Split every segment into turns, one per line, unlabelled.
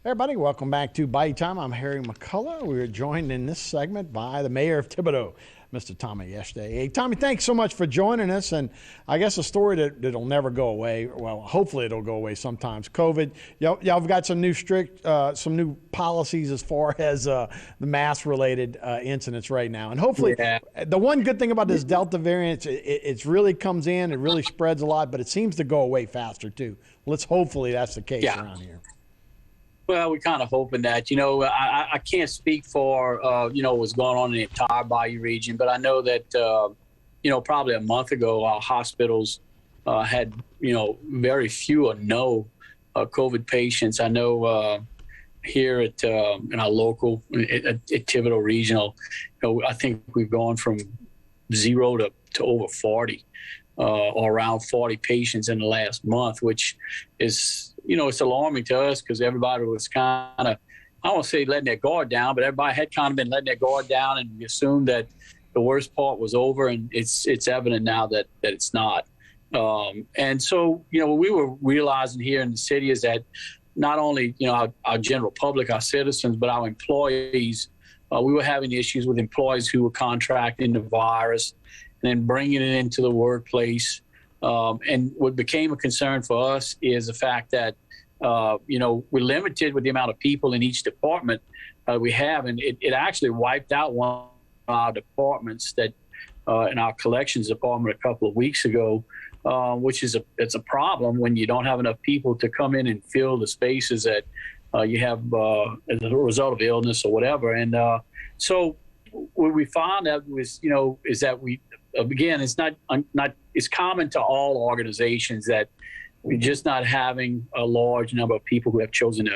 Everybody, welcome back to Bayou Time. I'm Harry McCullough. We're joined in this segment by the mayor of Thibodaux, Mr. Tommy Eschete. Hey, Tommy, thanks so much for joining us. And I guess a story that'll never go away. Well, hopefully it'll go away sometimes. COVID. Y'all have got some new policies as far as the mask-related incidents right now. And hopefully, the one good thing about this Delta variant, it really comes in, it really spreads a lot, but it seems to go away faster too. Hopefully that's the case around here.
Well, we're kind of hoping that, I can't speak for, what's going on in the entire Bayou region, but I know that, probably a month ago, our hospitals had, very few or no COVID patients. I know here at in our local, at Thibodaux Regional, I think we've gone from 0 to over 40 or around 40 patients in the last month, which is, it's alarming to us because everybody was kind of, I don't want to say letting their guard down, but everybody had kind of been letting their guard down, and we assumed that the worst part was over, and it's evident now that it's not. And so, what we were realizing here in the city is that not only, our general public, our citizens, but our employees, we were having issues with employees who were contracting the virus and then bringing it into the workplace. And what became a concern for us is the fact that, we're limited with the amount of people in each department we have. And it actually wiped out one of our departments that in our collections department a couple of weeks ago, which is it's a problem when you don't have enough people to come in and fill the spaces that you have as a result of illness or whatever. And so what we found out was, is that again, it's common to all organizations that we're just not having a large number of people who have chosen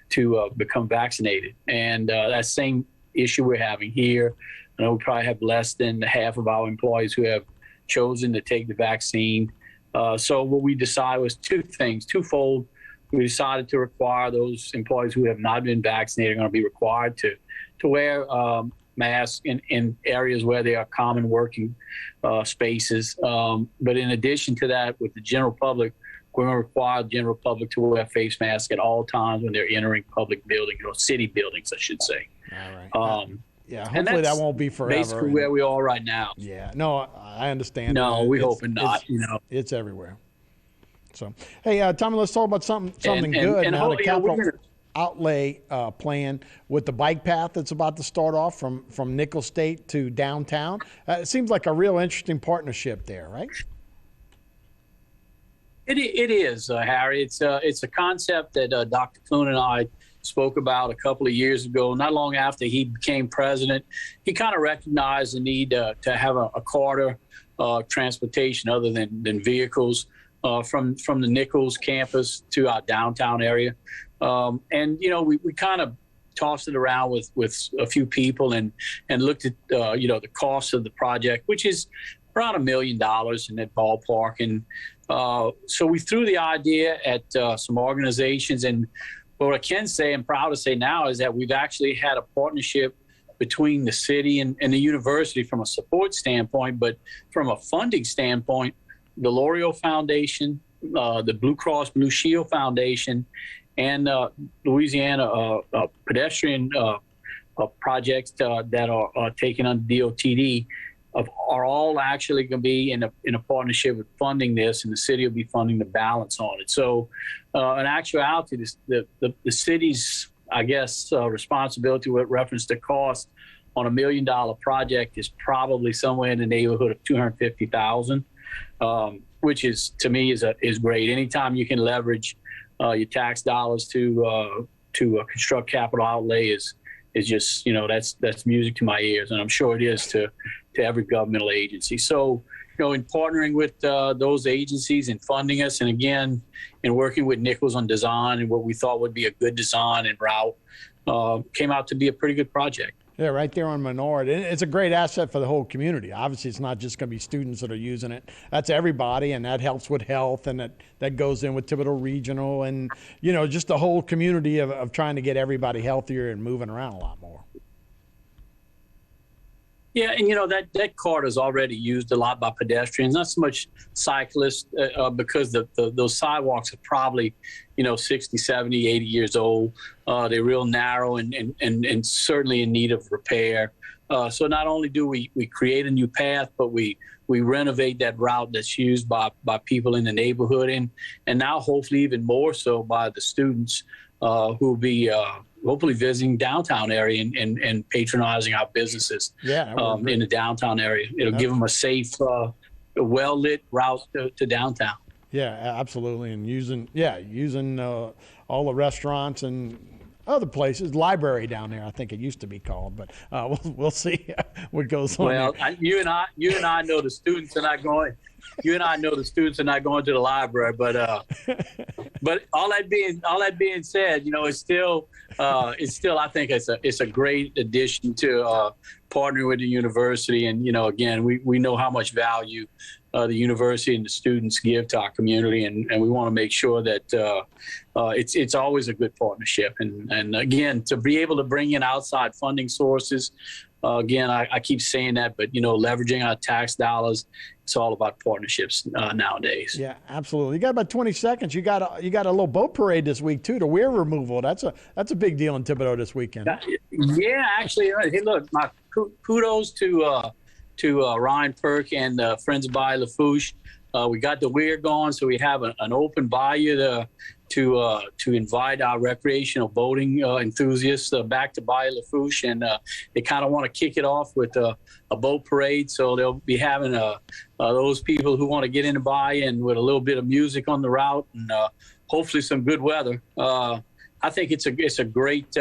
to become vaccinated. And that same issue we're having here. I know we probably have less than half of our employees who have chosen to take the vaccine. So what we decided was twofold. We decided to require those employees who have not been vaccinated are going to be required to wear masks in areas where there are common working spaces. But in addition to that, with the general public, we're going to require the general public to wear face masks at all times when they're entering public buildings or city buildings, I should say.
All right. Yeah, hopefully that won't be forever.
Basically where we are right now.
Yeah, no, I understand.
No, we're hoping not.
It's everywhere. So, hey, Tommy, let's talk about something good now. The capital outlay plan with the bike path that's about to start off from Nickel State to downtown. It seems like a real interesting partnership there, right?
It is, Harry. It's a concept that Dr. Kuhn and I spoke about a couple of years ago. Not long after he became president, he kind of recognized the need to have a corridor transportation other than vehicles from the Nichols campus to our downtown area. And, we kind of tossed it around with a few people and looked at, the cost of the project, which is around $1 million in that ballpark. And so we threw the idea at some organizations. And what I can say and proud to say now is that we've actually had a partnership between the city and the university from a support standpoint, but from a funding standpoint, the L'Oreal Foundation, the Blue Cross Blue Shield Foundation, and Louisiana pedestrian projects that are taken under DOTD are all actually going to be in a partnership with funding this, and the city will be funding the balance on it. So in actuality, the city's, I guess, responsibility with reference to cost on $1 million project is probably somewhere in the neighborhood of $250,000, which is, to me, is great. Anytime you can leverage your tax dollars to construct capital outlay is just, that's music to my ears, and I'm sure it is to every governmental agency. So, in partnering with those agencies and funding us, and again, in working with Nichols on design and what we thought would be a good design and route, came out to be a pretty good project.
Yeah, right there on Menard. It's a great asset for the whole community. Obviously, it's not just going to be students that are using it. That's everybody, and that helps with health, and that goes in with Thibodaux Regional, and, just the whole community of trying to get everybody healthier and moving around a lot more.
Yeah, and that corridor is already used a lot by pedestrians, not so much cyclists, because those sidewalks are probably 60, 70, 80 years old. They're real narrow and certainly in need of repair. So not only do we create a new path, but we renovate that route that's used by people in the neighborhood, and now hopefully even more so by the students who will be hopefully visiting downtown area and patronizing our businesses in the downtown area. It'll give them a safe, well-lit route to downtown.
Yeah, absolutely. And using all the restaurants and other places, library down there, I think it used to be called, but we'll see what goes on.
Well, you and I know the students are not going. You and I know the students are not going to the library, but all that being said, it's still I think it's a great addition to partnering with the university, and again we know how much value the university and the students give to our community, and we want to make sure that it's always a good partnership, and again to be able to bring in outside funding sources. Again, I keep saying that, but leveraging our tax dollars, it's all about partnerships nowadays.
Yeah, absolutely. You got about 20 seconds. You got a little boat parade this week too, the weir removal. That's a big deal in Thibodaux this weekend.
Yeah, actually, hey, look, my kudos to Ryan Perk and Friends of Bayou Lafourche. We got the weir going, so we have an open bayou to invite our recreational boating enthusiasts back to Bayou Lafourche, and they kind of want to kick it off with a boat parade. So they'll be having those people who want to get in the bayou and with a little bit of music on the route, and hopefully some good weather. I think it's a great